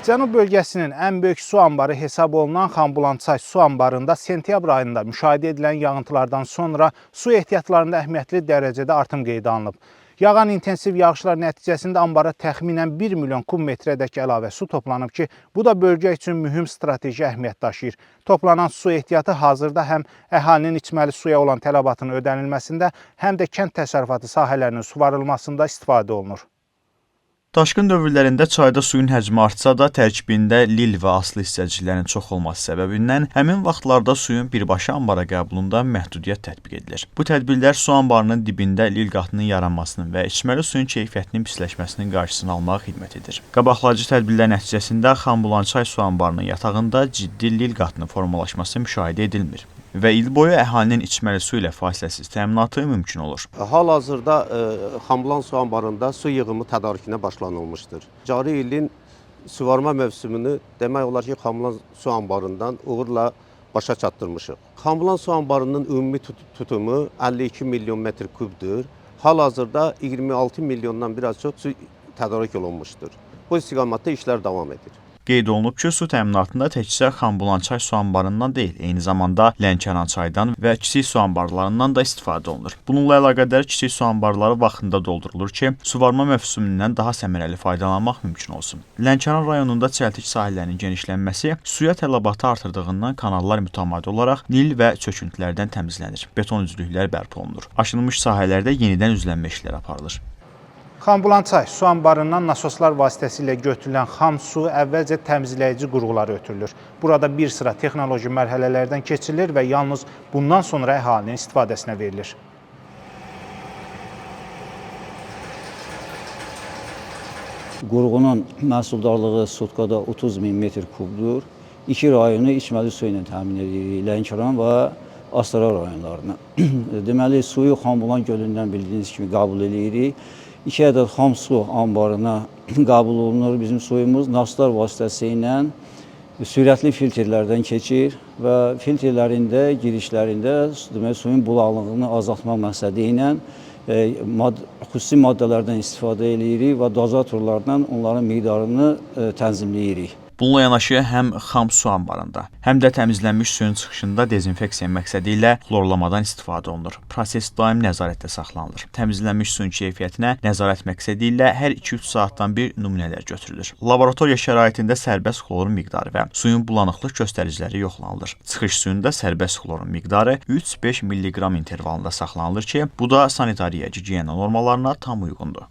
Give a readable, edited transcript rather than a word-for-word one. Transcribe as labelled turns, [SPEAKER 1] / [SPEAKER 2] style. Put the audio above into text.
[SPEAKER 1] Cənub bölgəsinin ən böyük su anbarı hesab olunan Xanbulançay su anbarında sentyabr ayında müşahidə edilən yağıntılardan sonra su ehtiyatlarında əhəmiyyətli dərəcədə artım qeydə alınıb. Yağan intensiv yağışlar nəticəsində ambara təxminən 1 milyon kub metrədək əlavə su toplanıb ki, bu da bölgə üçün mühüm strateji əhəmiyyət daşıyır. Toplanan su ehtiyatı hazırda həm əhalinin içməli suya olan tələbatının ödənilməsində, həm də kənd təsərrüfatı sahələrinin suvarılmasında istifadə olunur.
[SPEAKER 2] Daşqın dövrlərində çayda suyun həcmi artsa da, tərkibində lil və aslı hissəciklərin çox olması səbəbindən həmin vaxtlarda suyun birbaşa ambara qəbulunda məhdudiyyət tətbiq edilir. Bu tədbirlər su anbarının dibində lil qatının yaranmasının və içməli suyun keyfiyyətinin pisləşməsinin qarşısını almağa xidmət edir. Qabaqlayıcı tədbirlər nəticəsində Xanbulançay su anbarının yatağında ciddi lil qatının formalaşması müşahidə edilmir və il boyu əhalinin içməli su ilə fasiləsiz təminatı mümkün olur.
[SPEAKER 3] Hal-hazırda Xanbulan su anbarında su yığımı tədarükünə başlanılmışdır. Cari ilin suvarma mövsümünü demək olar ki, Xanbulan su anbarından uğurla başa çatdırmışıq. Xanbulan su anbarının ümumi tutumu 52 milyon metr kubdur. Hal-hazırda 26 milyondan biraz çox su tədarük olunmuşdur. Bu istiqamətdə işlər davam edir.
[SPEAKER 2] Qeyd olunub ki, su təminatında təkcə Xanbulançay su anbarından deyil, eyni zamanda Lənkərançaydan və kiçik su anbarlarından da istifadə olunur. Bununla əlaqədar kiçik su anbarları vaxtında doldurulur ki, suvarma mövsümündən daha səmərəli faydalanmaq mümkün olsun. Lənkəran rayonunda çəltik sahələrinin genişlənməsi suya tələbatı artırdığından kanallar mütəmadi olaraq nil və çöküntülərdən təmizlənir, beton üzlüklər bərpa olunur. Aşınmış sahələrdə yenidən üzlənmə işləri aparılır.
[SPEAKER 1] Xanbulançay su anbarından nasoslar vasitəsilə götürülən xam su əvvəlcə təmizləyici qurğulara ötürülür. Burada bir sıra texnoloji mərhələlərdən keçirilir və yalnız bundan sonra əhalinin istifadəsinə verilir.
[SPEAKER 4] Qurğunun məhsuldarlığı sutkada 30 min metr kubdur. İki rayonu içməli su ilə təmin edirik, Lənkəran və Astara rayonlarına. Deməli, suyu Xanbulan gölündən bildiyiniz kimi qəbul edirik. 2 ədəd xam su anbarına qəbul olunur. Bizim suyumuz nasoslar vasitəsilə sürətli filtrlərdən keçir və filtrlərində, girişlərində suyun bulaqlığını azaltmaq məqsədi ilə xüsusi maddələrdən istifadə edirik və dozatorlardan onların miqdarını tənzimləyirik.
[SPEAKER 2] Bununla yanaşı həm xam su anbarında, həm də təmizlənmiş suyun çıxışında dezinfeksiya məqsədi ilə xlorlamadan istifadə olunur. Proses daim nəzarətdə saxlanılır. Təmizlənmiş suyun keyfiyyətinə nəzarət məqsədi ilə hər 2-3 saatdan bir nümunələr götürülür. Laboratoriya şəraitində sərbəst xlorun miqdarı və suyun bulanıqlıq göstəriciləri yoxlanılır. Çıxış suyunda sərbəst xlorun miqdarı 3-5 mg intervalında saxlanılır ki, bu da sanitariya, gigiyena normalarına tam uyğundur.